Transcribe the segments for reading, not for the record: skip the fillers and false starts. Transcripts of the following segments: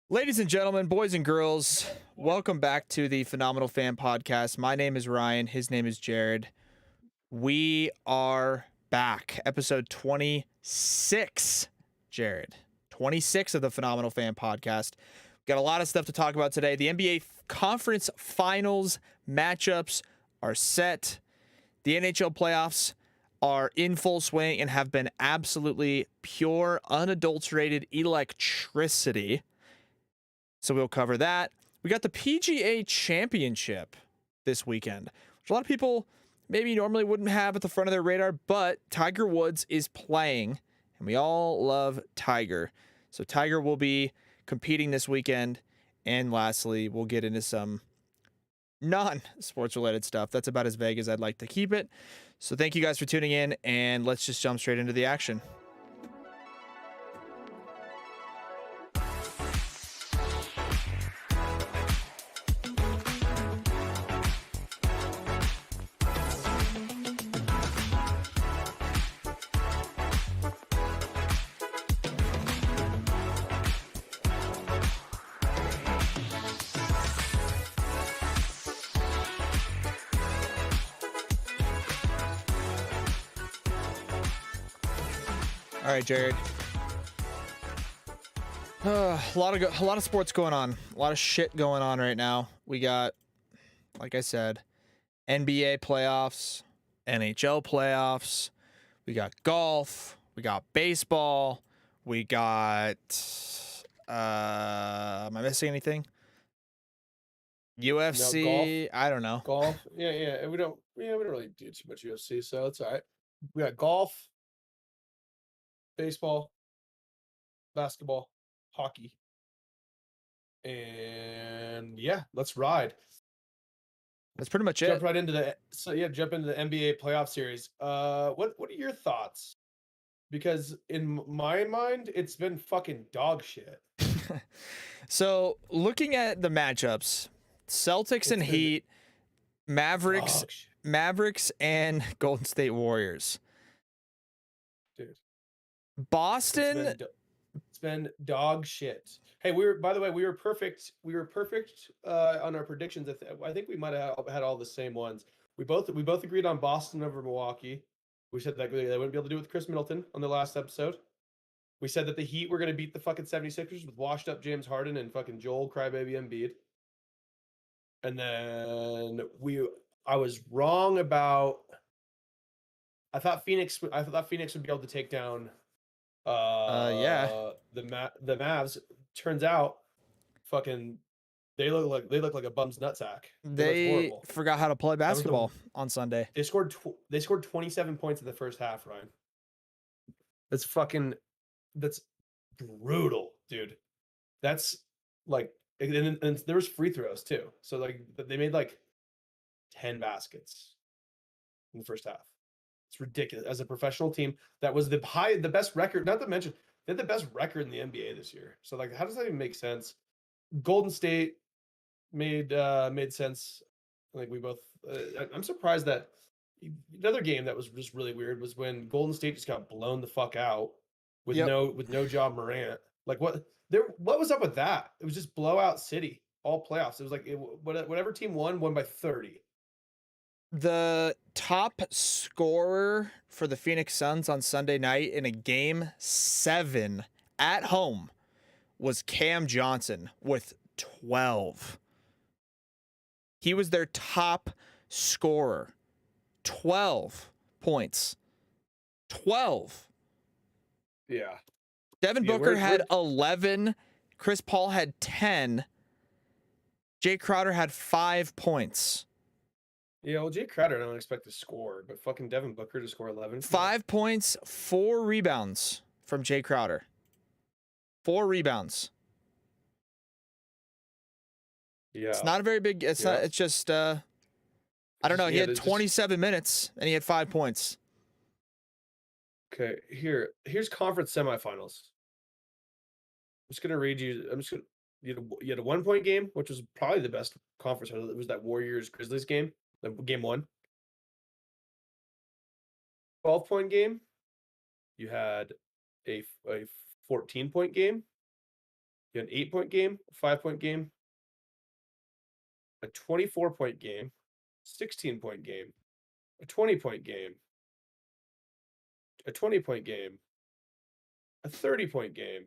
Ladies and gentlemen, boys and girls, welcome back to the Phenomenal Fan Podcast. My name is Ryan. His name is Jared. We are back. Episode 26, Jared. 26 of the Phenomenal Fan Podcast. Got a lot of stuff to talk about today. The NBA Conference Finals matchups are set. The NHL playoffs are in full swing and have been absolutely pure, unadulterated electricity. So we'll cover that. We got the PGA Championship this weekend, which a lot of people maybe normally wouldn't have at the front of their radar, but Tiger Woods is playing, and we all love Tiger. So Tiger will be competing this weekend. And lastly, we'll get into some non-sports related stuff. That's about as vague as I'd like to keep it. So thank you guys for tuning in, and let's just jump straight into the action. All right, Jared. A lot of sports going on. A lot of shit going on right now. We got, like I said, NBA playoffs, NHL playoffs. We got golf. We got baseball. We got. Am I missing anything? UFC. No, golf. I don't know. Golf. Yeah. We don't really do too much UFC, so it's all right. We got golf, baseball, basketball, hockey. And yeah, let's ride. That's pretty much Jump it. right into jump into the NBA playoff series. What are your thoughts? Because in my mind, it's been fucking dog shit. So looking at the matchups, Celtics and Heat, Mavericks, Dog shit, Mavericks and Golden State Warriors. dude. Boston. It's been dog shit. Hey, by the way, we were perfect. We were perfect on our predictions. I think we might have had all the same ones. We both agreed on Boston over Milwaukee. We said that they wouldn't be able to do it with Chris Middleton on the last episode. We said that the Heat were going to beat the fucking 76ers with washed up James Harden and fucking Joel Crybaby Embiid. And then I was wrong about. I thought Phoenix would be able to take down Yeah. the Mavs. Turns out fucking they look like a bum's nutsack. They forgot how to play basketball on Sunday. They scored 27 points in the first half, Ryan. That's brutal, dude. That's like, and there was free throws too. So like they made like 10 baskets in the first half. It's ridiculous. As a professional team, that was the best record. Not to mention, they had the best record in the NBA this year. So like, how does that even make sense? Golden State made sense. I think we both. I'm surprised that another game that was just really weird was when Golden State just got blown the fuck out with no Ja Morant. Like what was up with that? It was just blowout city all playoffs. It was like whatever team won by 30. The top scorer for the Phoenix Suns on Sunday night in a game 7 at home was Cam Johnson with 12. He was their top scorer. 12 points. 12. Yeah. Devin Booker had 11. Chris Paul had 10. Jay Crowder had 5 points. Yeah, well, Jay Crowder I don't expect to score, but fucking Devin Booker to score 11. 5 points, 4 rebounds from Jay Crowder. 4 rebounds. Yeah. It's not a very big, it's not, it's just, I don't know. He had 27 minutes and he had 5 points. Okay, here's conference semifinals. I'm just gonna read you. You had a 1-point game, which was probably the best conference. It was that Warriors Grizzlies game, game 1. 12-point game. You had a 14-point game. You had an 8-point game, a 5-point game, a 24-point game, 16-point game, a 20-point game, a 20-point game, a 30-point game.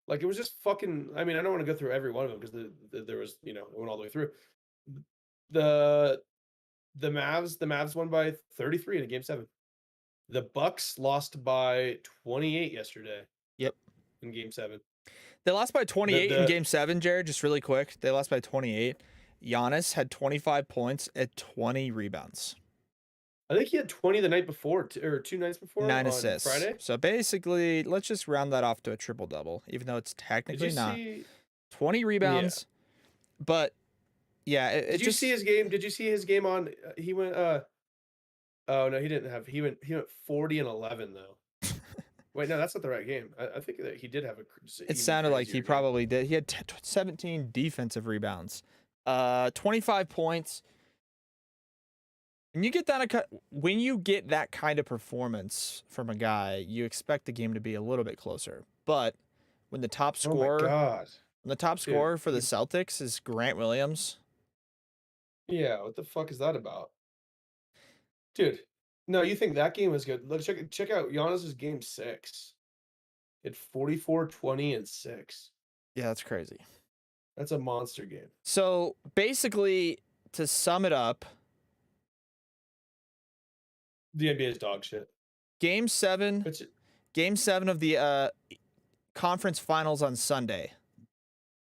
Like, it was just fucking. I mean, I don't want to go through every one of them because there was, it went all the way through. The the Mavs won by 33 in a game 7. The Bucks lost by 28 yesterday Yep. in game 7. They lost by 28 in the game 7, Jared, just really quick. They lost by 28. Giannis had 25 points at 20 rebounds. I think he had 20 the night before, or 2 nights before, 9 on assists. Friday. So basically, let's just round that off to a triple-double, even though it's technically not. 20 rebounds. Yeah. But, yeah. Did you see his game? Did you see his game on, he went, oh, no, he didn't have, he went 40 and 11, though. Wait, no, that's not the right game. I think that he did have a. It sounded like he probably did. He had 17 defensive rebounds, 25 points. And when you get that kind of performance from a guy, you expect the game to be a little bit closer. But when the top scorer, for the Celtics is Grant Williams. Yeah, what the fuck is that about, dude? No, you think that game was good? Let's check out Giannis's game 6. It 44, 20, and 6. Yeah, that's crazy. That's a monster game. So basically, to sum it up, the NBA is dog shit. Game 7 of the conference finals on Sunday.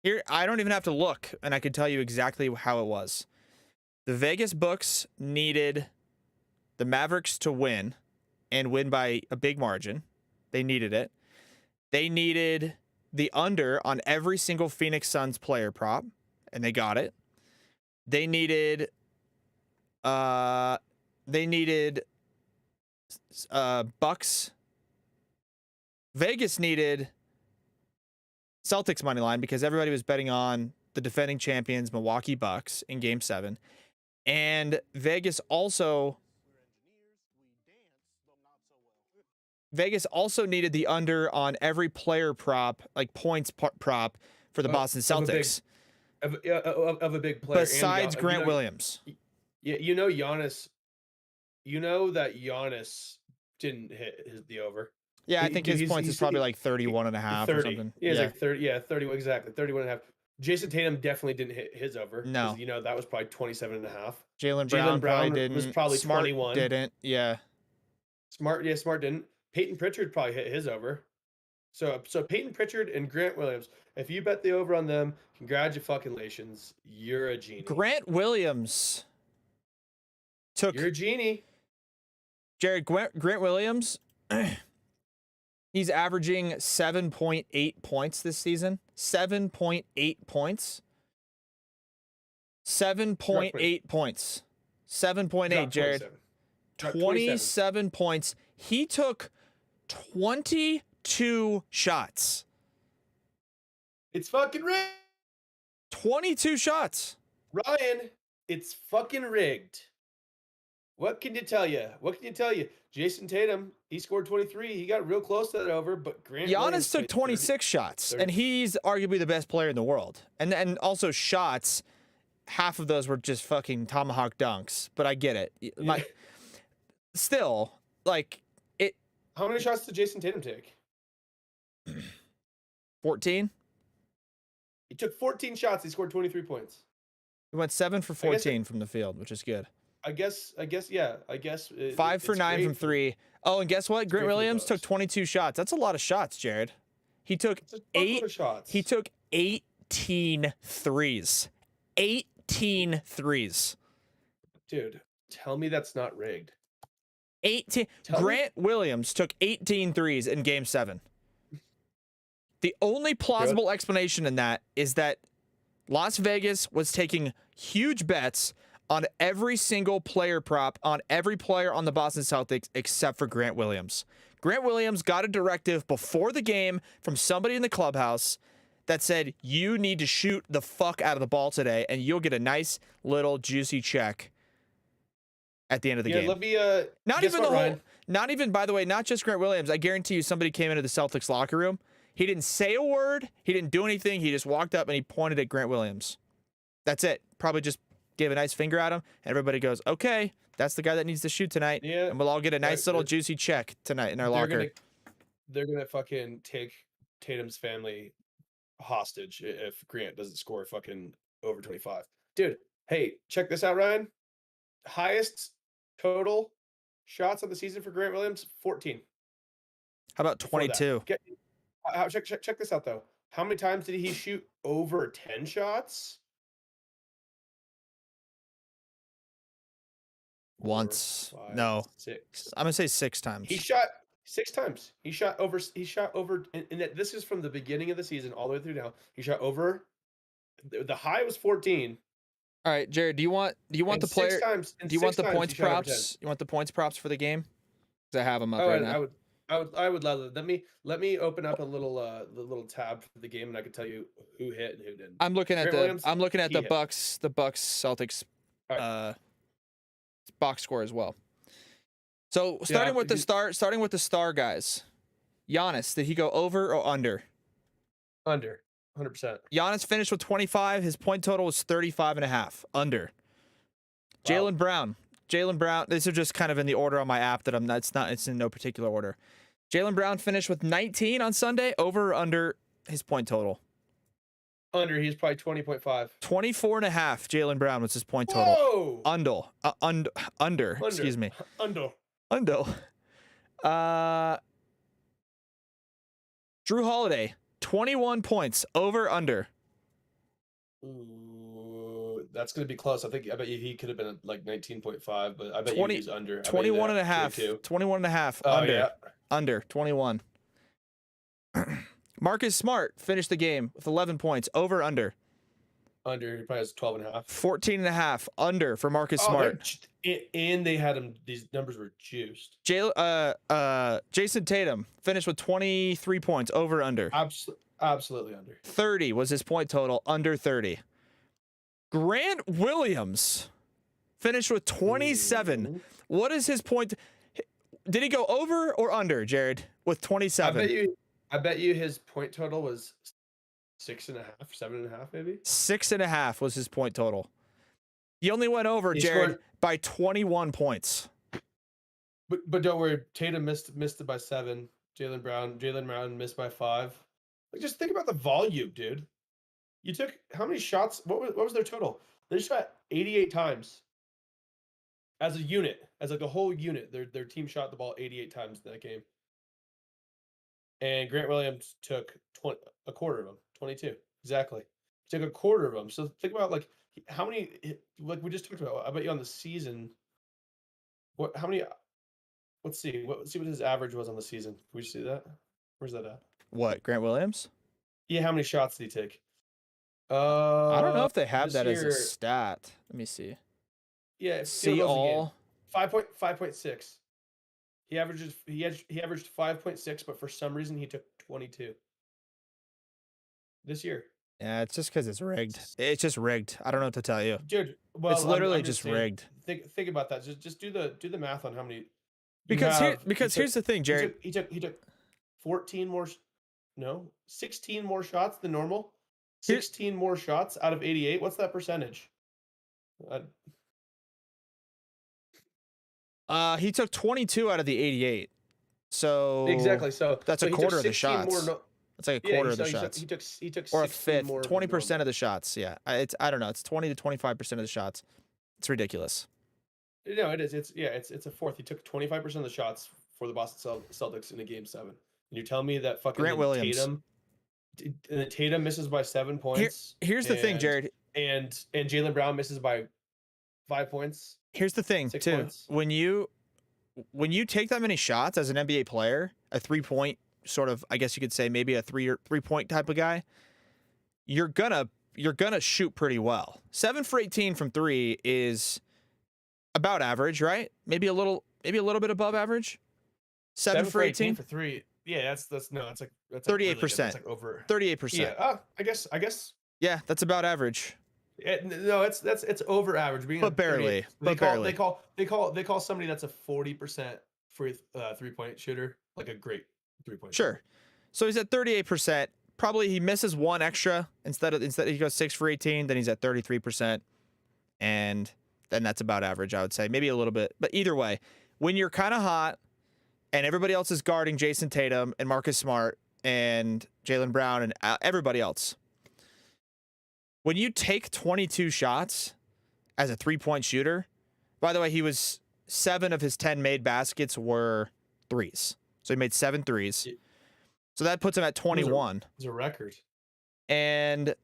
Here, I don't even have to look, and I can tell you exactly how it was. The Vegas books needed the Mavericks to win, and win by a big margin. They needed it. They needed the under on every single Phoenix Suns player prop, and they got it. They needed Bucks. Vegas needed Celtics money line because everybody was betting on the defending champions Milwaukee Bucks in game 7. And Vegas also needed the under on every player prop, like points prop for the Boston Celtics. Of a big player. Besides Grant Williams. Yeah, Giannis. You know that Giannis didn't hit the over. Yeah, I think his points is probably like 31 and a half 30. or something. Yeah, it's like 30. Yeah, 30, exactly. 31 and a half. Jason Tatum definitely didn't hit his over. No. That was probably 27 and a half. Jaylen Brown probably didn't. Was probably Smart 21. Didn't. Yeah. Smart didn't. Peyton Pritchard probably hit his over. So Peyton Pritchard and Grant Williams, if you bet the over on them, congratulations. You're a genie. Grant Williams took. You're a genie. Jared, Grant Williams, he's averaging 7.8 points this season. 7.8 points. 7.8 points. 7.8, Jared. 27 points. He took 22 shots. It's fucking rigged. 22 shots. Ryan, it's fucking rigged. What can you tell you? Jason Tatum, he scored 23. He got real close to that over, but Giannis took 26 shots, 30. And he's arguably the best player in the world. And also shots, half of those were just fucking tomahawk dunks, but I get it. Still, like, it. How many shots did Jason Tatum take? 14. He took 14 shots. He scored 23 points. He went 7 for 14 from the field, which is good. I guess. 5 for 9 from 3. Oh, and guess what? Grant Williams took 22 shots. That's a lot of shots, Jared. He took 8 shots. He took 18 threes. 18 threes. Dude, tell me that's not rigged. 18. Grant Williams took 18 threes in game 7. The only plausible explanation in that is that Las Vegas was taking huge bets on every single player prop on every player on the Boston Celtics except for Grant Williams. Grant Williams got a directive before the game from somebody in the clubhouse that said, you need to shoot the fuck out of the ball today and you'll get a nice little juicy check at the end of the game. Let me, not even, by the way, not just Grant Williams. I guarantee you somebody came into the Celtics locker room. He didn't say a word. He didn't do anything. He just walked up and he pointed at Grant Williams. That's it. Probably just gave a nice finger at him. And everybody goes, okay, that's the guy that needs to shoot tonight. Yeah. And we'll all get a nice little juicy check tonight in our locker. They're gonna fucking take Tatum's family hostage if Grant doesn't score fucking over 25. Dude, hey, check this out, Ryan. Highest total shots of the season for Grant Williams, 14. How about 22? Check this out, though. How many times did he shoot over 10 shots? Once. 4, 5, no. 6. I'm going to say 6 times. He shot 6 times. He shot over, and this is from the beginning of the season all the way through now. He shot over, the high was 14. All right, Jared, do you want the player? Do you want the points props? You want the points props for the game? Because I have them up right now. I would love it. Let me open up a little the little tab for the game, and I can tell you who hit and who didn't. I'm looking at the Bucks Celtics box score as well. So starting with the star guys. Giannis, did he go over or under? Under. 100%. Giannis finished with 25. His point total was 35.5. Under. Wow. Jaylen Brown. These are just kind of in the order on my app that I'm not. It's in no particular order. Jaylen Brown finished with 19 on Sunday. Over or under his point total? Under. He's probably 20.5. 24.5. Jaylen Brown was his point total. Whoa. Under. Excuse me. Undo. Drew Holiday. 21 points. Over, under. Ooh, that's going to be close. I bet you he could have been like 19.5, but I bet you he's under. 21 and a half. 21 and a half. Under. Yeah. Under. 21. Marcus Smart finished the game with 11 points. Over, under. Under. He probably has 12 and a half. 14 and a half. Under for Marcus Smart. And they had him. These numbers were juiced. Jason Tatum finished with 23 points. Over, under. Absolutely under. 30 was his point total. Under 30. Grant Williams finished with 27. Ooh. What is his point? Did he go over or under, Jared, with 27? I bet you his point total was 6.5, 7.5, maybe. 6.5 was his point total. He only went over, Jared, by 21 points. But don't worry, Tatum missed it by 7. Jaylen Brown missed by 5. Like, just think about the volume, dude. You took how many shots? What was their total? They shot 88 times. As a unit, as like a whole unit, their team shot the ball 88 times in that game. And Grant Williams took a quarter of them, 22 exactly. He took a quarter of them. So think about like how many, like we just talked about. I bet you on the season, how many? Let's see what his average was on the season. Can we see that? Where's that at? What, Grant Williams? Yeah, how many shots did he take? I don't know if they have that as a stat. Let me see. Yeah, see all 5.6. He averaged 5.6, but for some reason he took 22 this year. Yeah, it's just because it's rigged. It's just rigged. I don't know what to tell you, dude. Well, it's literally just rigged. Think about that. Just do the math on how many. Because here's the thing, Jared. He took 14 more. No, 16 more shots than normal. 16 more shots out of 88. What's that percentage? He took 22 out of the 88. So exactly. So that's a quarter of the shots. That's like a quarter of the shots. He took or a fifth, 20% of the shots. Yeah, I don't know. It's 20 to 25% of the shots. It's ridiculous. No, it is. It's a fourth. He took 25% of the shots for the Boston Celtics in a game 7. And you tell me that fucking Grant Williams. Tatum misses by 7 points. Here's the thing, Jared. And Jaylen Brown misses by 5 points. Here's the thing, too. Points. When you take that many shots as an NBA player, a 3-point sort of, I guess you could say maybe a 3-point type of guy, you're gonna shoot pretty well. 7 for 18 from 3 is about average, right? Maybe a little bit above average. 7 for 18 for 3. Yeah, that's like 38%. Really that's like over 38%. Yeah, I guess. Yeah, that's about average. It's over average. But barely. They call somebody that's a 40% free 3-point shooter like a great 3-point. Sure. So he's at 38%. Probably he misses one extra instead he goes 6 for 18, then he's at 33%. And then that's about average, I would say. Maybe a little bit. But either way, when you're kind of hot and everybody else is guarding Jason Tatum and Marcus Smart and Jaylen Brown and everybody else, when you take 22 shots as a three-point shooter, by the way, he was 7 of his 10 made baskets were threes. So he made 7 threes. So that puts him at 21. It's a record. And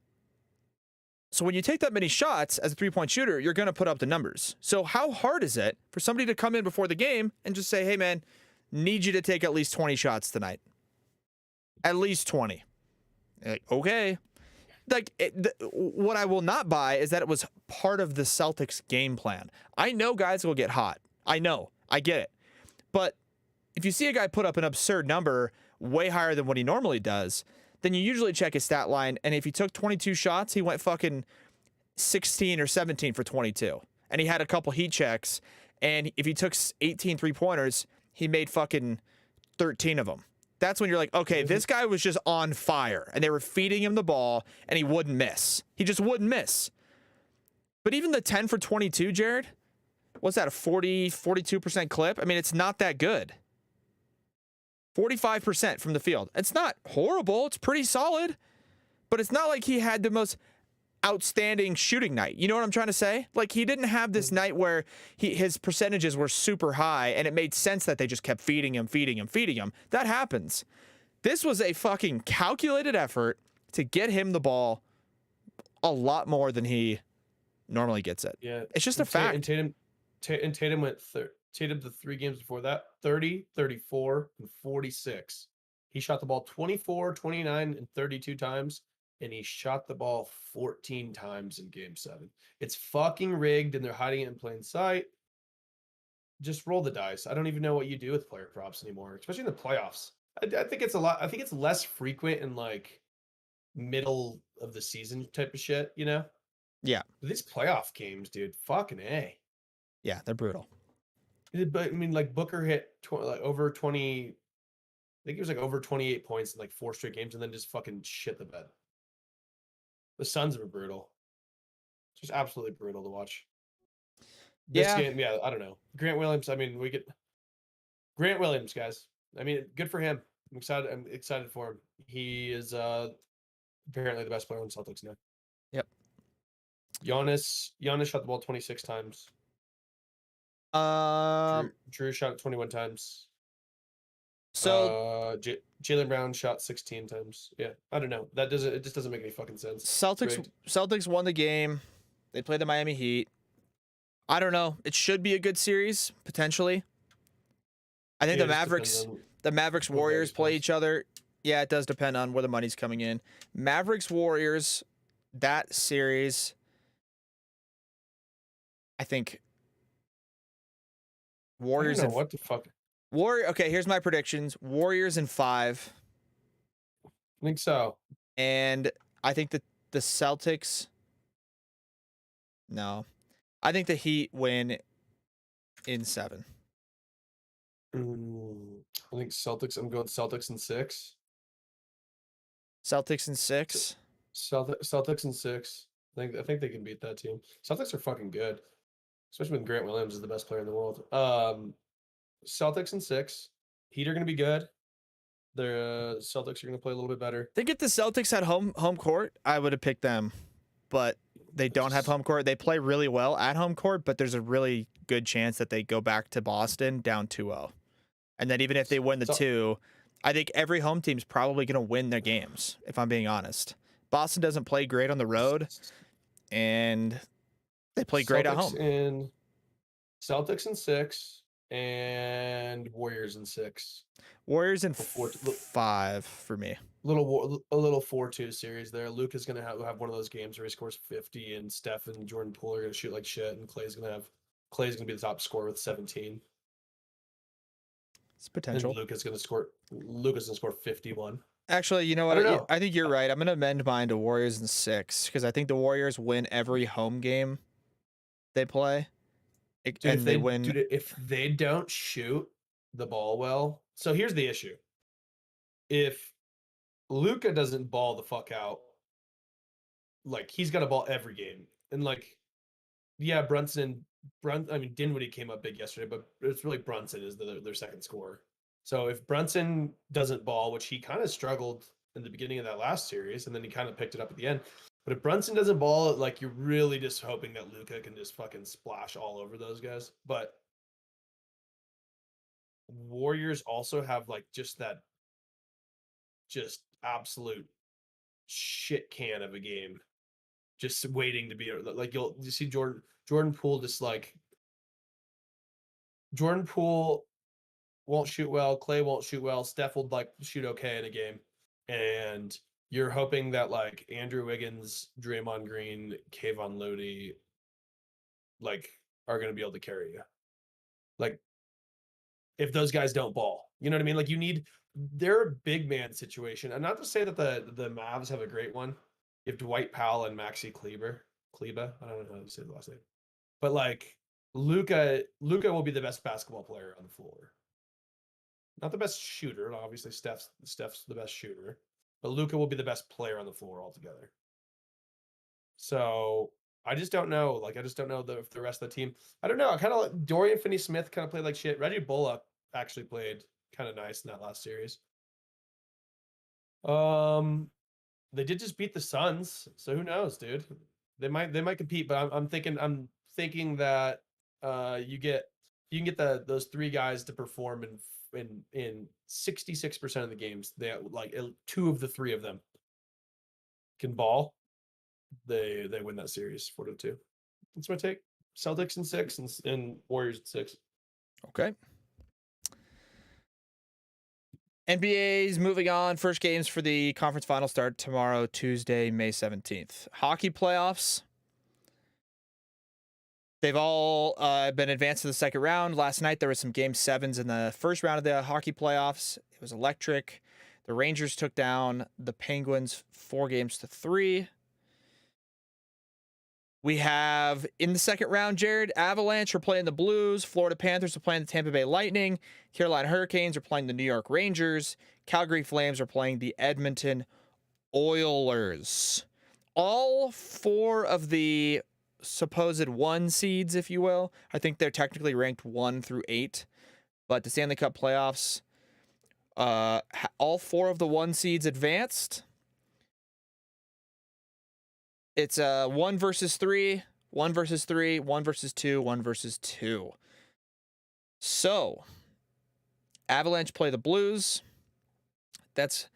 so when you take that many shots as a three-point shooter, you're going to put up the numbers. So how hard is it for somebody to come in before the game and just say, hey, man, need you to take at least 20 shots tonight? At least 20. Like, okay. Like, what I will not buy is that it was part of the Celtics game plan. I know guys will get hot. I know. I get it. But if you see a guy put up an absurd number way higher than what he normally does, then you usually check his stat line. And if he took 22 shots, he went fucking 16 or 17 for 22. And he had a couple heat checks. And if he took 18 3-pointers, he made fucking 13 of them. That's when you're like, okay, this guy was just on fire. And they were feeding him the ball, and he wouldn't miss. He just wouldn't miss. But even the 10 for 22, Jared, what's that, a 42% clip? I mean, it's not that good. 45% from the field. It's not horrible. It's pretty solid. But it's not like he had the most outstanding shooting night. You know what I'm trying to say? Like, he didn't have this night where his percentages were super high, and it made sense that they just kept feeding him. That happens. This was a fucking calculated effort to get him the ball a lot more than he normally gets it. Yeah. It's just a fact. And Tatum went Tatum the 3 games before that, 30, 34, and 46. He shot the ball 24, 29, and 32 times, and he shot the ball 14 times in game 7. It's fucking rigged, and they're hiding it in plain sight. Just roll the dice. I don't even know what you do with player props anymore, especially in the playoffs. I think it's a lot. I think it's less frequent in like middle of the season type of shit, you know? Yeah. But these playoff games, dude, fucking A. Yeah, they're brutal. But I mean, like Booker hit like over 20. I think he was like over 28 points in like 4 straight games, and then just fucking shit the bed. The Suns were brutal. It's just absolutely brutal to watch. This game, yeah, I don't know. Grant Williams. I mean, we get Grant Williams, guys. I mean, good for him. I'm excited for him. He is apparently the best player on the Celtics now. Yep. Giannis shot the ball 26 times. Drew shot it 21 times. So Jaylen Brown shot 16 times. Yeah, I don't know. It just doesn't make any fucking sense. Celtics won the game. They played the Miami Heat. I don't know. It should be a good series potentially. I think the Mavericks Warriors play each other. Yeah, it does depend on where the money's coming in. Mavericks Warriors, that series, I think Warriors. I don't know what the fuck. Okay, here's my predictions. Warriors in 5. I think so. And I think that the Celtics. No. I think the Heat win in 7. I think Celtics. I'm going Celtics in 6. Celtics in 6. Celtics in 6. I think they can beat that team. Celtics are fucking good, especially when Grant Williams is the best player in the world. Celtics in 6. Heat are going to be good. The Celtics are going to play a little bit better. I think if the Celtics had home court, I would have picked them, but they don't have home court. They play really well at home court, but there's a really good chance that they go back to Boston down 2-0. And then even if they win the 2, I think every home team's probably going to win their games, if I'm being honest. Boston doesn't play great on the road, and they play great at home. Celtics in 6 and Warriors in 6. Warriors in 5 for me. A little 4-2 series there. Luke is going to have one of those games where he scores 50, and Steph and Jordan Poole are going to shoot like shit, and Clay's going to be the top scorer with 17. It's potential. And Luka's going to score 51. Actually, you know what? I think you're right. I'm going to amend mine to Warriors in 6 because I think the Warriors win every home game they play. They win. Dude, if they don't shoot the ball well. So here's the issue. If Luka doesn't ball the fuck out. Like he's got a ball every game, and like yeah, I mean Dinwiddie came up big yesterday, but it's really Brunson is their second scorer. So if Brunson doesn't ball, which he kind of struggled in the beginning of that last series, and then he kind of picked it up at the end. But if Brunson doesn't ball, like you're really just hoping that Luka can just fucking splash all over those guys. But Warriors also have like just that just absolute shit can of a game just waiting to be like you see Jordan Poole just like Jordan Poole won't shoot well, Clay won't shoot well, Steph will like shoot okay in a game, and you're hoping that like Andrew Wiggins, Draymond Green, Kayvon Looney like are going to be able to carry you. Like if those guys don't ball, you know what I mean? Like you need they're a big man situation, and not to say that the Mavs have a great one. You have Dwight Powell and Maxi Kleba. I don't know how to say the last name. But like Luka will be the best basketball player on the floor. Not the best shooter. Obviously, Steph's the best shooter, but Luka will be the best player on the floor altogether. So I just don't know. Like I just don't know if the rest of the team. I don't know. I kind of like Dorian Finney-Smith kind of played like shit. Reggie Bullock actually played kind of nice in that last series. They did just beat the Suns, so who knows, dude? They might compete, but I'm thinking that you can get those three guys to perform in 66% of the games. They like two of the three of them can ball. They win that series 4-2. That's my take. Celtics in 6 and Warriors in 6. Okay. NBA's moving on. First games for the conference final start tomorrow, Tuesday, May 17th. Hockey playoffs. They've all been advanced to the second round. Last night, there were some game sevens in the first round of the hockey playoffs. It was electric. The Rangers took down the Penguins 4-3. We have in the second round, Jared, Avalanche are playing the Blues. Florida Panthers are playing the Tampa Bay Lightning. Carolina Hurricanes are playing the New York Rangers. Calgary Flames are playing the Edmonton Oilers. All four of the supposed 1 seeds, if you will, I think they're technically ranked 1 through 8. But the Stanley Cup playoffs, all 4 of the 1 seeds advanced. It's 1 versus 3, 1 versus 3, 1 versus 2, 1 versus 2. So, Avalanche play the Blues. That's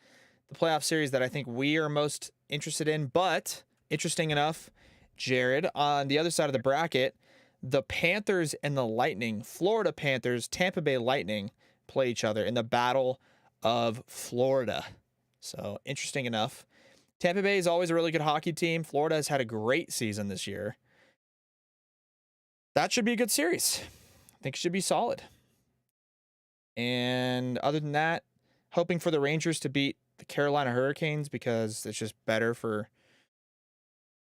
the playoff series that I think we are most interested in. But, interesting enough, Jared, on the other side of the bracket, the Panthers and the Lightning, Florida Panthers, Tampa Bay Lightning, play each other in the Battle of Florida. So, interesting enough. Tampa Bay is always a really good hockey team. Florida has had a great season this year. That should be a good series. I think it should be solid. And other than that, hoping for the Rangers to beat the Carolina Hurricanes because it's just better for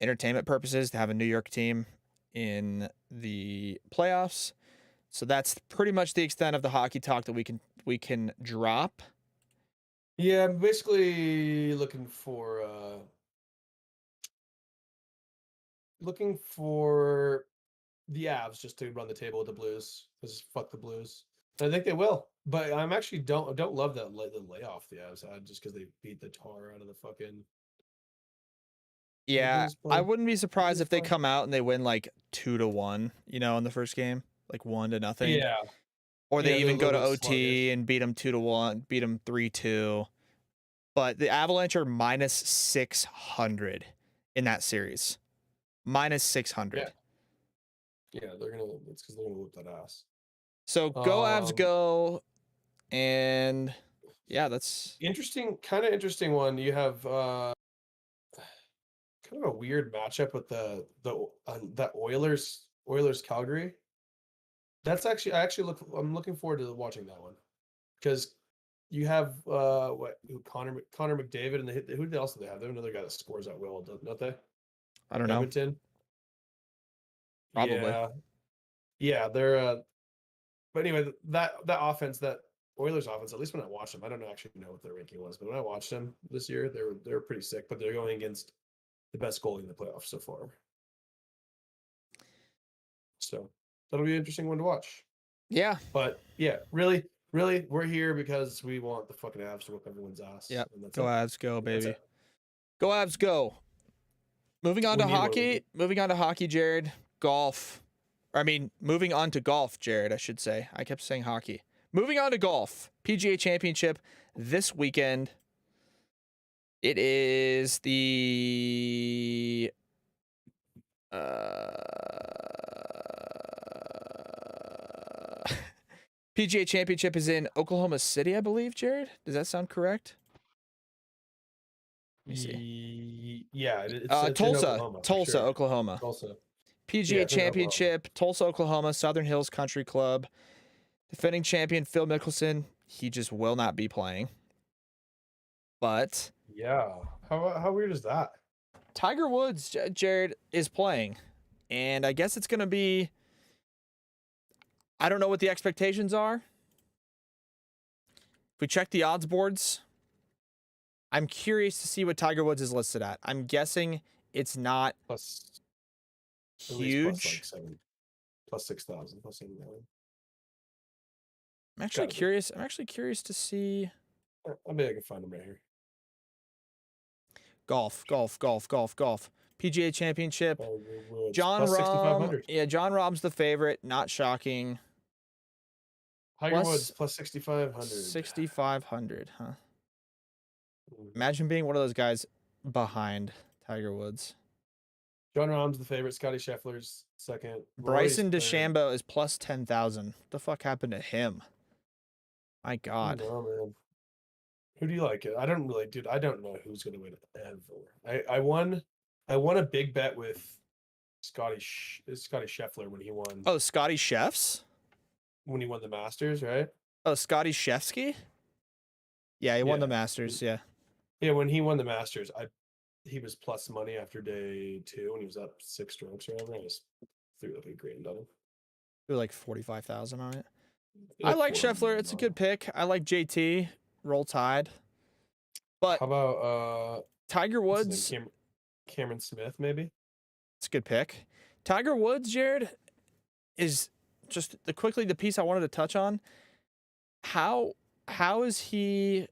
entertainment purposes to have a New York team in the playoffs. So that's pretty much the extent of the hockey talk that we can drop. Yeah, I'm basically looking for the Avs just to run the table with the Blues. Because fuck the Blues. And I think they will. But I'm actually don't love that the layoff the Avs had just because they beat the tar out of the fucking. Yeah, Blues I play? wouldn't be surprised Blues if they play? come out and they win like 2-1, in the first game, like 1-0. Yeah, Or they yeah, they're a even go little to bit OT sluggish. and beat them 2-1, beat them 3-2. But the Avalanche are minus 600 in that series. Minus 600. Yeah, they're gonna. It's because they're gonna whoop that ass. So go Avs Um, go. And yeah, that's kind of interesting one. You have kind of a weird matchup with the Oilers Calgary. That's actually I'm looking forward to watching that one because you have Connor McDavid and who else do they have? They have another guy that scores at will, don't they? I don't know. Edmonton. Probably. Yeah, yeah, they're. But anyway, that offense that Oilers offense, at least when I watched them, I don't actually know what their ranking was, but when I watched them this year, they were pretty sick. But they're going against the best goalie in the playoffs so far. So that'll be an interesting one to watch. Yeah. But yeah, really, we're here because we want the fucking Avs to whip everyone's ass. Yep. And that's Go it. Avs, go, That's baby. it. Go Avs, go. Moving on We to need one. hockey. Moving on to hockey, Jared. Golf. Moving on to golf, Jared, I should say. I kept saying hockey. Moving on to golf. PGA Championship this weekend. It is the PGA Championship is in Oklahoma City, I believe, Jared. Does that sound correct? Let me see. Yeah, it's in Tulsa, Oklahoma. Tulsa, Sure. Oklahoma. Tulsa. PGA Yeah, it's in Oklahoma. Championship, Tulsa, Oklahoma, Southern Hills Country Club. Defending champion Phil Mickelson, he just will not be playing. But Yeah, how weird is that? Tiger Woods, Jared, is playing. And I guess it's going to be, I don't know what the expectations are. If we check the odds boards, I'm curious to see what Tiger Woods is listed at. I'm guessing it's not Plus, at least huge. plus like 7, plus 6,000, plus 7,000. I'm actually curious. I'm actually curious to see. I bet I can find him right here. Golf. PGA Championship. Woods, John plus Rahm. 6,500. Yeah, John Rahm's the favorite. Not shocking. Tiger Plus Woods plus 6,500. 6,500, huh? Imagine being one of those guys behind Tiger Woods. John Rahm's the favorite. Scotty Scheffler's second. Bryson Rory's DeChambeau is plus 10,000. What the fuck happened to him? My God. Oh, man. Who do you like? I don't really, dude. I don't know who's gonna win ever. I won a big bet with Scotty Scheffler when he won. Oh, Scotty Chefs? When he won the Masters, right? Oh, Scotty Shefsky? Yeah, he won the Masters. Yeah. Yeah, when he won the Masters, he was plus money after day 2 and he was up 6 strokes or whatever. I just threw like a grand on him. Threw like 45,000 on it. I like Scheffler. It's a good pick. I like JT. Roll Tide. But how about Tiger Woods? Cameron Smith, maybe? It's a good pick. Tiger Woods, Jared, is just the piece I wanted to touch on. How is he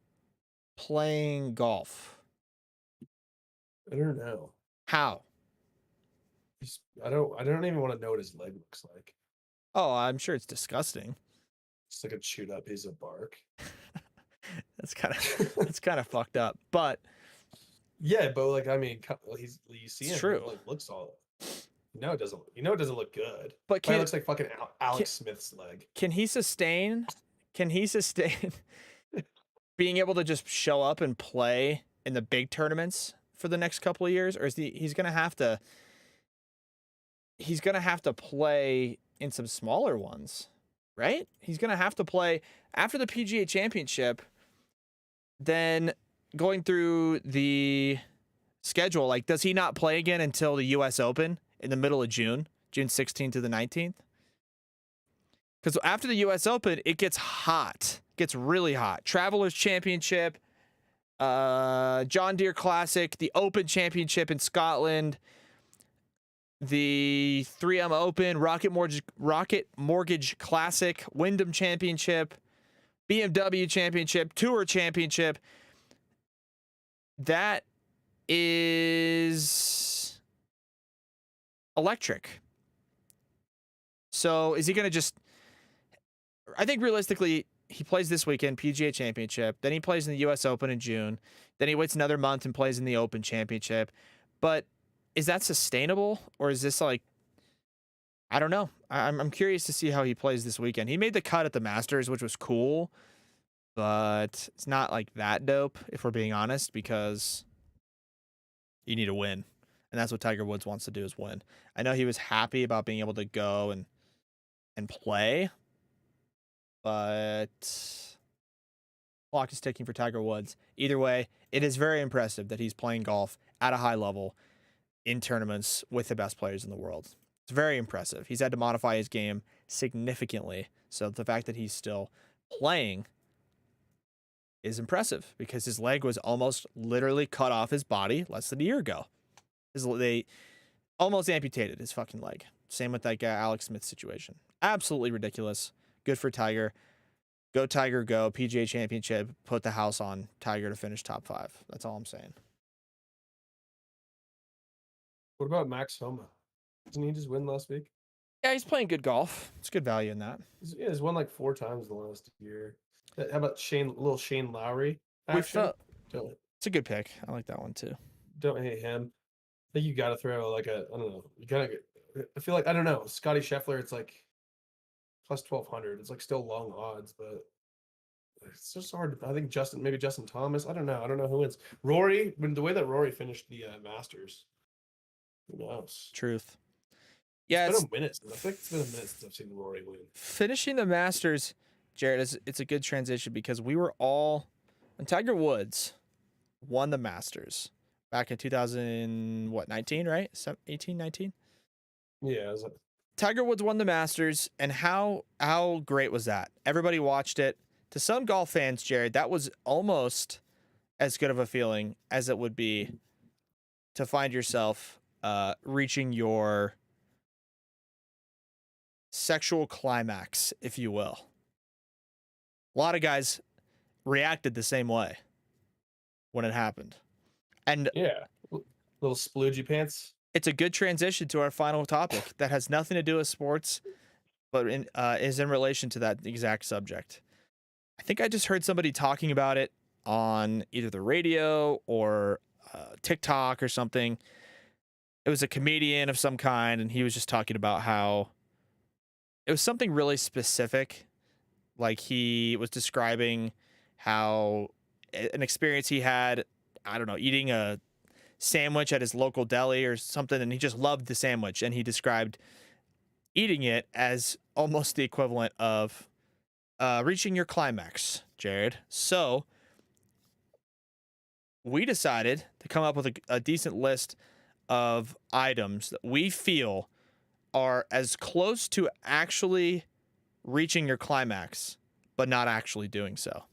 playing golf? I don't know. How? I don't even want to know what his leg looks like. Oh, I'm sure it's disgusting. It's like a chewed up piece of bark. That's kind of fucked up. But yeah, but like I mean, you see him, true. He like looks all. It doesn't. It doesn't look good. But it looks like fucking Alex Smith's leg. Can he sustain? Being able to just show up and play in the big tournaments for the next couple of years, or is he's gonna have to play in some smaller ones, right? He's gonna have to play after the PGA Championship, then going through the schedule. Like, does he not play again until the U.S. Open in the middle of June 16th to the 19th? Because after the U.S. Open, it gets hot. It gets really hot. Travelers Championship, John Deere Classic, the Open Championship in Scotland, the 3M Open, Rocket Mortgage Classic, Wyndham Championship, BMW Championship, Tour Championship. That is electric. So is he going to just... I think realistically, he plays this weekend, PGA Championship. Then he plays in the U.S. Open in June. Then he waits another month and plays in the Open Championship. But is that sustainable? Or is this like... I don't know. I'm curious to see how he plays this weekend. He made the cut at the Masters, which was cool. But it's not like that dope, if we're being honest, because you need to win. And that's what Tiger Woods wants to do, is win. I know he was happy about being able to go and play, but clock is ticking for Tiger Woods. Either way, it is very impressive that he's playing golf at a high level in tournaments with the best players in the world. It's very impressive. He's had to modify his game significantly. So the fact that he's still playing is impressive because his leg was almost literally cut off his body less than a year ago. They almost amputated his fucking leg. Same with that Alex Smith situation. Absolutely ridiculous. Good for Tiger. Go Tiger, go. PGA Championship. Put the house on Tiger to finish top 5. That's all I'm saying. What about Max Homa? Didn't he just win last week? Yeah, he's playing good golf. It's good value in that. He's won like 4 times the last year. How about little Shane Lowry We action? felt it's a good pick. I like that one too. Don't hate him. I think you got to throw like I don't know. You gotta get. I feel like I don't know. Scotty Scheffler, it's like plus 1200. It's like still long odds, but it's just hard. I think maybe Justin Thomas. I don't know. I don't know who wins. Rory, the way that Rory finished the Masters, who knows? Truth. Yeah, it's been a minute. I think it's been a minute since I've seen Rory win. Finishing the Masters, Jared, it's a good transition because we were all when Tiger Woods won the Masters back in 2019, right? 18, 19? Yeah, Tiger Woods won the Masters, and how great was that? Everybody watched it. To some golf fans, Jared, that was almost as good of a feeling as it would be to find yourself reaching your sexual climax, if you will. A lot of guys reacted the same way when it happened. And yeah, little sploogey pants. It's a good transition to our final topic that has nothing to do with sports, but is in relation to that exact subject. I think I just heard somebody talking about it on either the radio or TikTok or something. It was a comedian of some kind, and he was just talking about how it was something really specific. Like he was describing how an experience he had, I don't know, eating a sandwich at his local deli or something, and he just loved the sandwich, and he described eating it as almost the equivalent of reaching your climax, Jared. So we decided to come up with a decent list of items that we feel are as close to actually reaching your climax, but not actually doing so.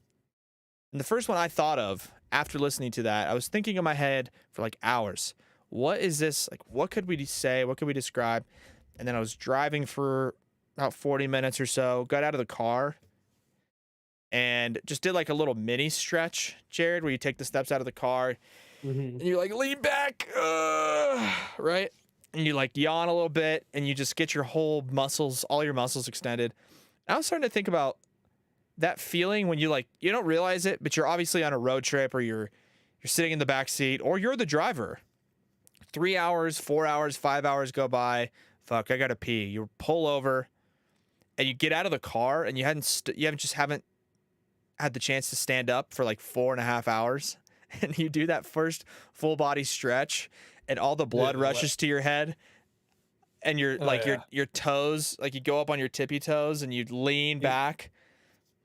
And the first one I thought of after listening to that, I was thinking in my head for like hours. What is this? Like, what could we say? What could we describe? And then I was driving for about 40 minutes or so, got out of the car, and just did like a little mini stretch, Jared, where you take the steps out of the car, and you like lean back, right? And you like yawn a little bit, and you just get your whole muscles, all your muscles extended. And I was starting to think about that feeling when you don't realize it, but you're obviously on a road trip, or you're sitting in the back seat, or you're the driver. 3 hours, 4 hours, 5 hours go by. Fuck, I gotta pee. You pull over, and you get out of the car, and you haven't had the chance to stand up for like 4.5 hours, and you do that first full body stretch, and all the blood rushes to your head, and your toes, like you go up on your tippy toes, and you lean back.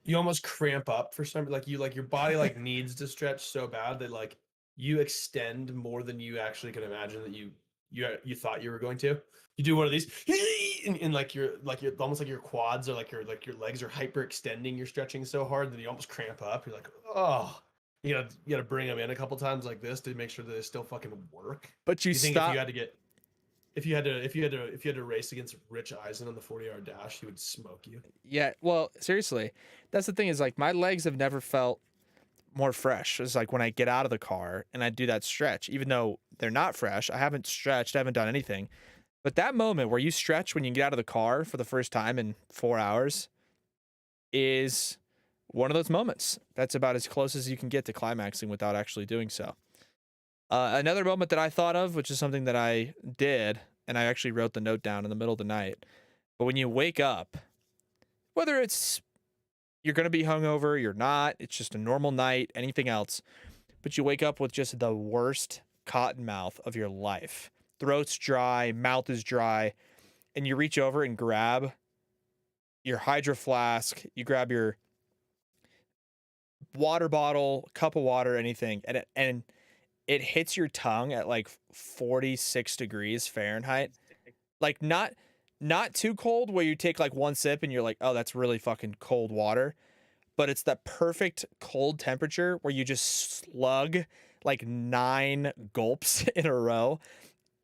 You almost cramp up for some, your body needs to stretch so bad that you extend more than you actually can imagine that you thought you were going to. You do one of these, and you're almost like your quads are your legs are hyperextending. You're stretching so hard that you almost cramp up. You're like, oh, you gotta bring them in a couple times like this to make sure that they still fucking work. But you think stop. If you had to race against Rich Eisen on the 40-yard dash, he would smoke you. Yeah, well, seriously, that's the thing is my legs have never felt more fresh. It's like when I get out of the car and I do that stretch, even though they're not fresh, I haven't stretched, I haven't done anything. But that moment where you stretch when you get out of the car for the first time in 4 hours is one of those moments. That's about as close as you can get to climaxing without actually doing so. Another moment that I thought of, which is something that I did, and I actually wrote the note down in the middle of the night. But when you wake up, whether it's you're going to be hungover, you're not, it's just a normal night, anything else, but you wake up with just the worst cotton mouth of your life. Throat's dry, mouth is dry, and you reach over and grab your Hydro Flask, you grab your water bottle, cup of water, anything, and it hits your tongue at 46 degrees Fahrenheit. Not too cold where you take one sip and you're like, oh, that's really fucking cold water. but it's the perfect cold temperature where you just slug like 9 gulps in a row.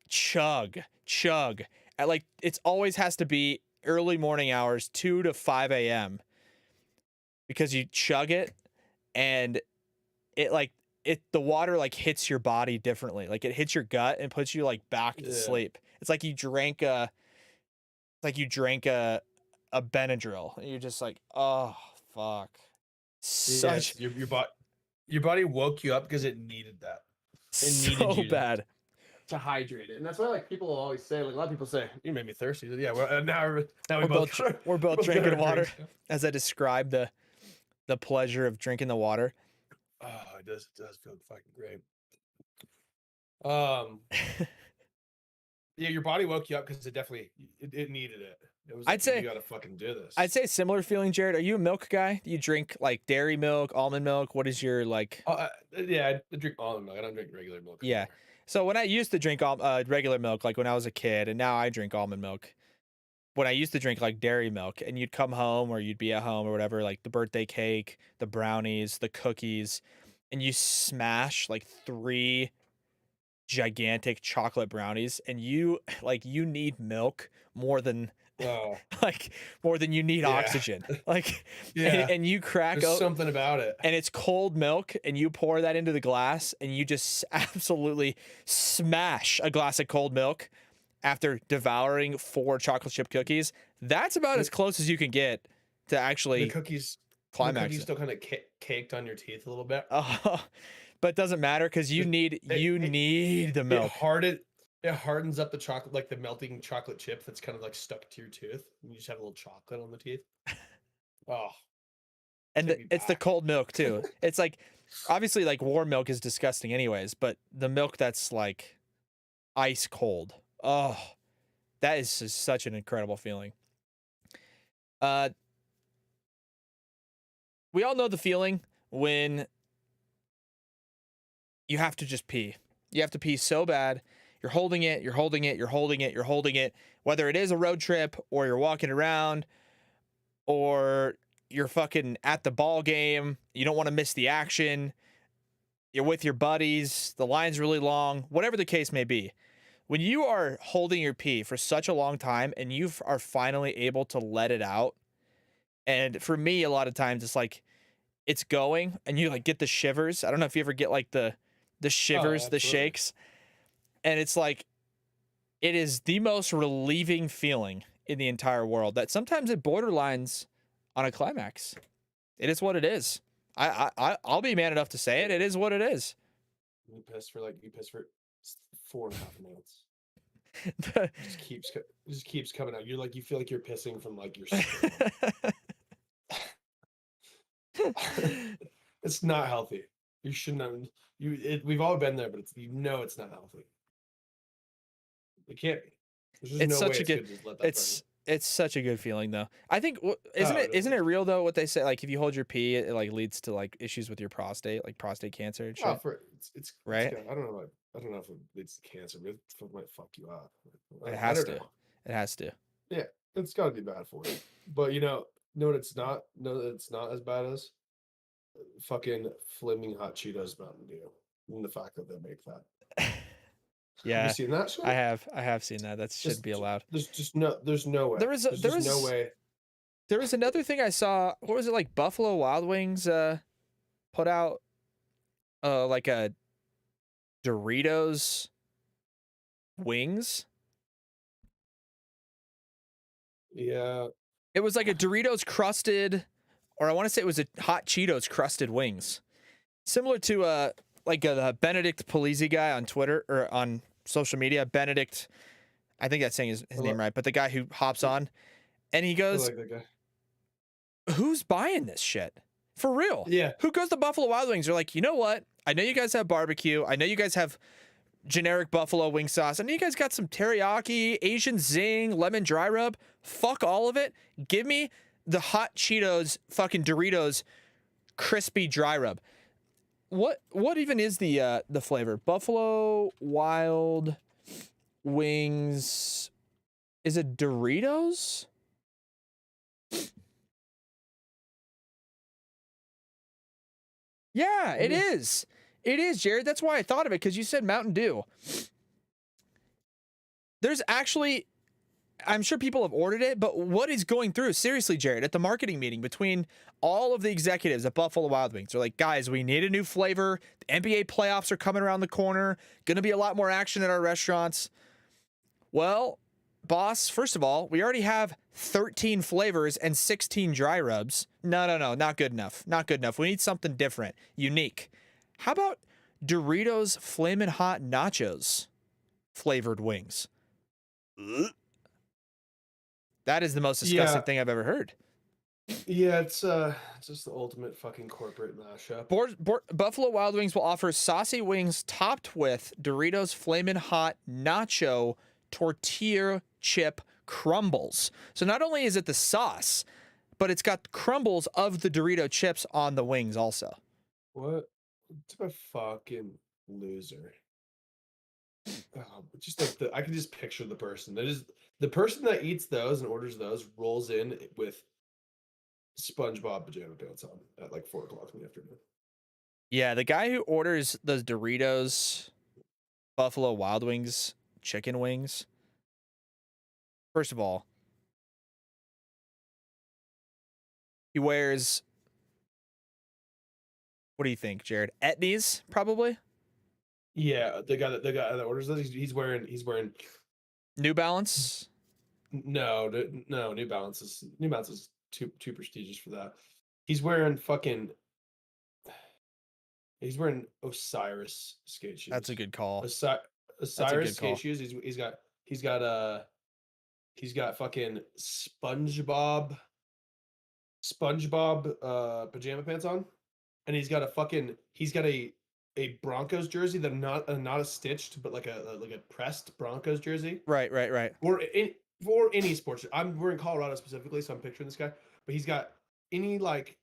Chug, chug. At like it's always has to be early morning hours, 2 to 5 a.m. because you chug it and it like the water like hits your body differently. Like it hits your gut and puts you like back to Yeah. sleep. It's like you drank a Benadryl. And you're just like, oh fuck. Such Yes, your body woke you up because it needed that. It needed so you bad. to hydrate it, and that's why like people always say, like a lot of people say, "You made me thirsty." Yeah, well, now we We're both both got we're both both got drinking our water drinks. as I describe the pleasure of drinking the water. Oh, it does feel fucking great. Um, yeah, your body woke you up because it needed it. It was I'd like you say got to fucking do this. I'd say similar feeling, Jared. Are you a milk guy? Do you drink like dairy milk, almond milk? What is your like? Yeah, I drink almond milk. I don't drink regular milk Yeah. anymore. So when I used to drink regular milk, like when I was a kid, and now I drink almond milk. When I used to drink like dairy milk, and you'd come home or you'd be at home or whatever, like the birthday cake, the brownies, the cookies, and you smash like 3 gigantic chocolate brownies, and you like you need milk more than Oh, like more than you need yeah, oxygen. Like yeah. and you crack There's out something about it. and it's cold milk and you pour that into the glass and you just absolutely smash a glass of cold milk after devouring 4 chocolate chip cookies. That's about as The, close as you can get to the actually cookies, the climax cookies it. still kind of caked on your teeth a little bit. But it doesn't matter because Just you need the it milk. it hardens up the chocolate, like the melting chocolate chip that's kind of like stuck to your tooth. And you just have a little chocolate on the teeth. Oh, And take me it's the back. cold milk too. It's like obviously like warm milk is disgusting anyways, but the milk that's like ice cold. Oh, that is just such an incredible feeling. Uh we all know the feeling when you have to just pee. You have to pee so bad. You're holding it, you're holding it, you're holding it, you're holding it. Whether it is a road trip or you're walking around or you're fucking at the ball game, you don't want to miss the action. You're with your buddies, the line's really long, whatever the case may be. When you are holding your pee for such a long time and you are finally able to let it out, and for me, a lot of times it's like it's going and you like get the shivers. I don't know if you ever get like the Oh, shivers, the absolutely. shakes, and it's like it is the most relieving feeling in the entire world that sometimes it borderlines on a climax. It is what it is. I'll be man enough to say it. It is what it is. You piss for 4.5 minutes. It just keeps coming out. You're like you feel like you're pissing from like your sternum. It's not healthy. You shouldn't have. We've all been there, but it's not healthy. It can't be. There's just It's no way such a it's good good to just let that burn you. it's such a good feeling though. I think isn't Oh, it isn't it real though what they say like if you hold your pee it like leads to like issues with your prostate like prostate cancer and oh, shit, it's right? good. I don't know. I don't know if it leads to cancer, but it might fuck you up. It I has don't to. know. It has to. Yeah, it's got to be bad for you. But know what it's not. No, it's not as bad as fucking flaming hot Cheetos Mountain Dew, and the fact that they make that. Have you Yeah, seen that I shit? have I have seen that. That shouldn't be allowed. There's no way. There's There just no was way. there was another thing I saw. What was it like Buffalo Wild Wings put out like a Doritos wings. Yeah. It was like a Doritos crusted, or I want to say it was a hot Cheetos crusted wings, similar to like the Benedict Polizzi guy on Twitter or on social media. Benedict, I think that's saying his I, name li- right, but the guy who hops on and he I goes, like that guy. "Who's buying this shit for real? Yeah. Who goes to Buffalo Wild Wings?" They're like, you know what? I know you guys have barbecue. I know you guys have generic buffalo wing sauce. I know you guys got some teriyaki, Asian zing, lemon dry rub. Fuck all of it. Give me the hot Cheetos, fucking Doritos, crispy dry rub. What even is the flavor? Buffalo Wild Wings. Is it Doritos? Yeah, it Mhm. is. It is, Jared. That's why I thought of it, because you said Mountain Dew. There's actually, I'm sure people have ordered it, but what is going through? Seriously, Jared, at the marketing meeting between all of the executives at Buffalo Wild Wings, they're like, guys, we need a new flavor. The NBA playoffs are coming around the corner. Going to be a lot more action at our restaurants. Well, boss, first of all, we already have 13 flavors and 16 dry rubs. No, not good enough. Not good enough. We need something different, unique. How about Doritos Flamin' Hot Nachos flavored wings? That is the most disgusting Yeah, thing I've ever heard. yeah, it's just the ultimate fucking corporate mashup. Buffalo Wild Wings will offer saucy wings topped with Doritos Flamin' Hot Nacho tortilla chip crumbles. So not only is it the sauce, but it's got crumbles of the Dorito chips on the wings also. What type of fucking loser? Just like I can just picture the person. That is the person that eats those and orders those rolls in with SpongeBob pajama pants on at like 4 o'clock in the afternoon. Yeah, the guy who orders those Doritos Buffalo Wild Wings chicken wings, first of all, he wears, what do you think, Jared? Etnies, probably? Yeah, the guy that orders those, he's wearing New Balance? no New Balance is too prestigious for that. He's wearing fucking he's wearing Osiris skate That's a shoes. good call. Osi- That's a Osiris good skate call. shoes. He's got fucking SpongeBob pajama pants on, and he's got a Broncos jersey that not a stitched but like a pressed Broncos jersey Right. or in for any sports. We're in Colorado specifically, so I'm picturing this guy, but he's got any like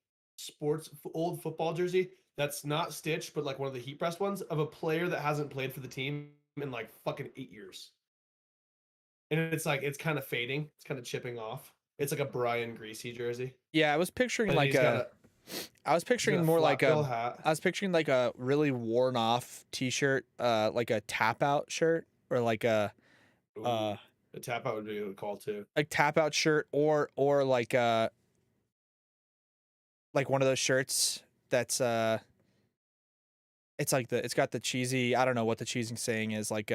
old football jersey that's not stitched but like one of the heat pressed ones of a player that hasn't played for the team in like fucking 8 years, and it's like it's kind of fading, it's kind of chipping off. It's like a Brian Greasy jersey, Yeah, I was picturing and like a, I was he's got picturing a more like flap a, bill hat. I was picturing like a really worn off t-shirt, like a tap out shirt, or uh, Ooh, a tap out would be a good call too. like tap out shirt, or like one of those shirts that's it's like it's got the cheesy, I don't know what the cheesy saying is, like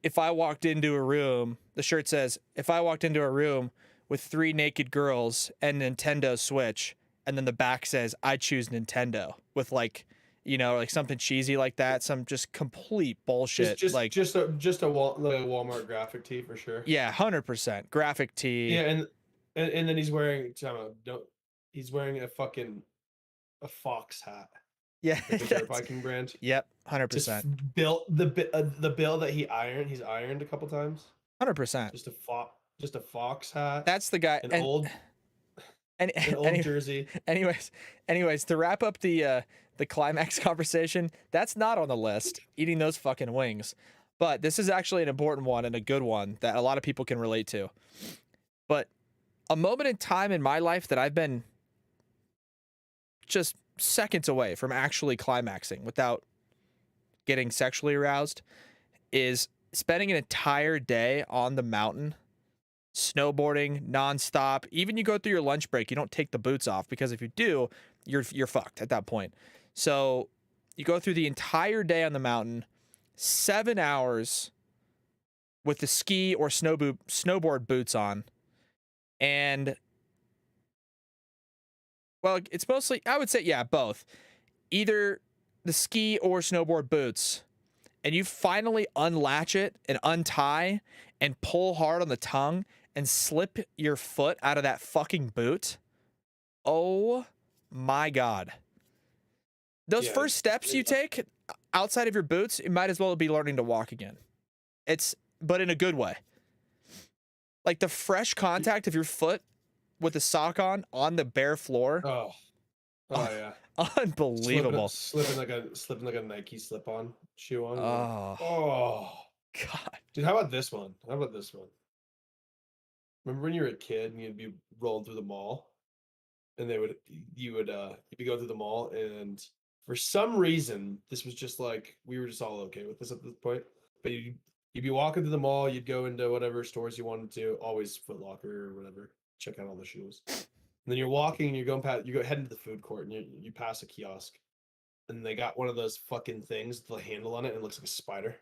if I walked into a room, the shirt says, if I walked into a room with 3 naked girls and Nintendo Switch, and then the back says, I choose Nintendo, with like, like something cheesy like that, some just complete Just bullshit. just Like, just a just a like a Walmart graphic tee for sure. yeah, 100% graphic tee. Yeah, and then he's wearing time out, don't he's wearing a fox hat, Yeah, like the dirt that's, biking brand. yep, Just 100%. built the bill that he's ironed a couple times. 100%. Just a fox hat, That's the guy. an And, old and, an old any, jersey. anyways, to wrap up the climax conversation, that's not on the list, eating those fucking wings. But this is actually an important one and a good one that a lot of people can relate to. But a moment in time in my life that I've been just seconds away from actually climaxing without getting sexually aroused is spending an entire day on the mountain, snowboarding nonstop. Even you go through your lunch break, you don't take the boots off, because if you do, you're fucked at that point. So you go through the entire day on the mountain, 7 hours with the ski or snowboard boots on, and well, it's mostly, I would say, yeah, both. Either the ski or snowboard boots, and you finally unlatch it and untie and pull hard on the tongue and slip your foot out of that fucking boot. Oh my God. Those Yeah, first steps you take outside of your boots, you might as well be learning to walk again. But in a good way. Like the fresh contact of your foot with the sock on the bare floor. oh oh yeah. Unbelievable. Slipping like a Nike slip-on shoe on. You're like, Oh, oh, God. dude, how about this one? How about this one? Remember when you were a kid and you'd be rolling through the mall and you'd be going through the mall, and for some reason this was just like we were just all okay with this at this point. But you'd be walking through the mall, you'd go into whatever stores you wanted to, always Foot Locker or whatever, check out all the shoes. And then you're walking, and you're going past, you go head into the food court, and you pass a kiosk, and they got one of those fucking things with the handle on it, and it looks like a spider.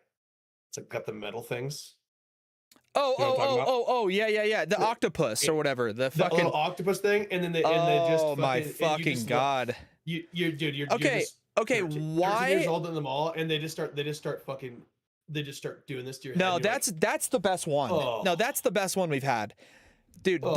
It's like got the metal things. Oh, You know what I'm talking about? yeah. The octopus or whatever. The That fucking little octopus thing, and then they just oh my fucking, and you fucking just god. you're dude, you're Okay, just okay. 13 Why? years old in the mall, and they just start doing this to your head. No, and you're that's the best one. Oh. No, that's the best one we've had, dude. Oh.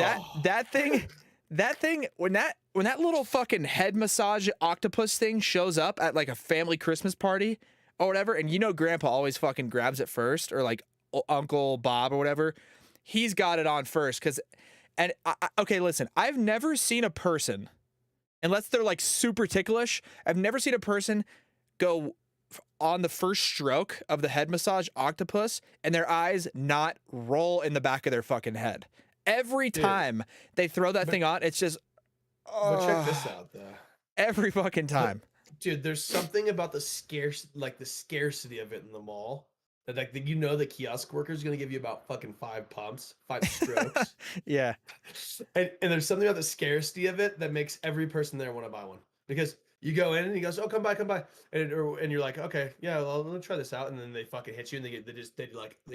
That thing when that little fucking head massage octopus thing shows up at like a family Christmas party or whatever, and you know Grandpa always fucking grabs it first, or like Uncle Bob or whatever, he's got it on first. Okay, listen, I've never seen a person, unless they're like super ticklish, I've never seen a person go on the first stroke of the head massage octopus and their eyes not roll in the back of their fucking head. Every time they throw that thing on, it's just. But check this out, though. Every fucking time, dude. There's something about the scarcity of it in the mall. That like the kiosk worker is gonna give you about fucking 5 pumps, 5 strokes. Yeah. And there's something about the scarcity of it that makes every person there want to buy one, because you go in and he goes, "Oh, come by," and you're like, "Okay, yeah, well, let me try this out," and then they fucking hit you, and they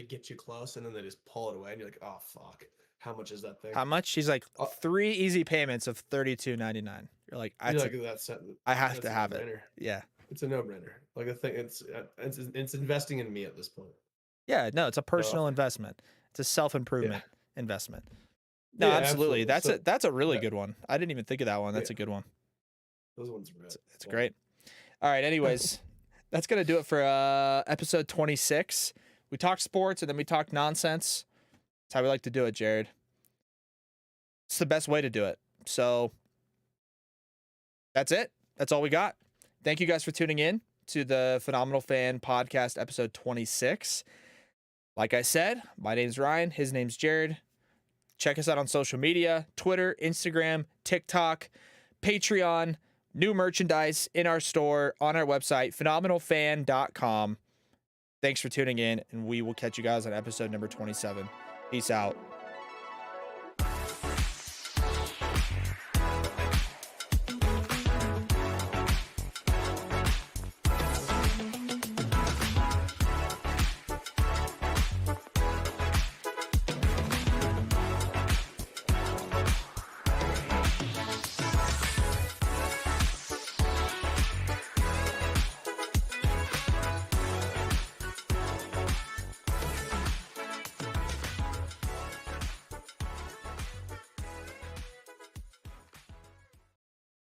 get you close, and then they just pull it away, and you're like, "Oh fuck, how much is that thing?" How much? She's like 3 easy payments of $32.99. You're like, I have to have it. Yeah. It's a no-brainer. Like the thing, it's investing in me at this point. Yeah, no, it's a personal investment. It's a self-improvement investment. No, Yeah, absolutely. absolutely. That's a really good one. I didn't even think of that one. That's a good one. Those ones are It's great. All right, anyways, that's going to do it for episode 26. We talked sports and then we talked nonsense. That's how we like to do it, Jared. It's the best way to do it. So that's it. That's all we got. Thank you guys for tuning in to the Phenomenal Fan Podcast, episode 26. Like I said, my name's Ryan. His name's Jared. Check us out on social media, Twitter, Instagram, TikTok, Patreon, new merchandise in our store, on our website, phenomenalfan.com. Thanks for tuning in, and we will catch you guys on episode number 27. Peace out.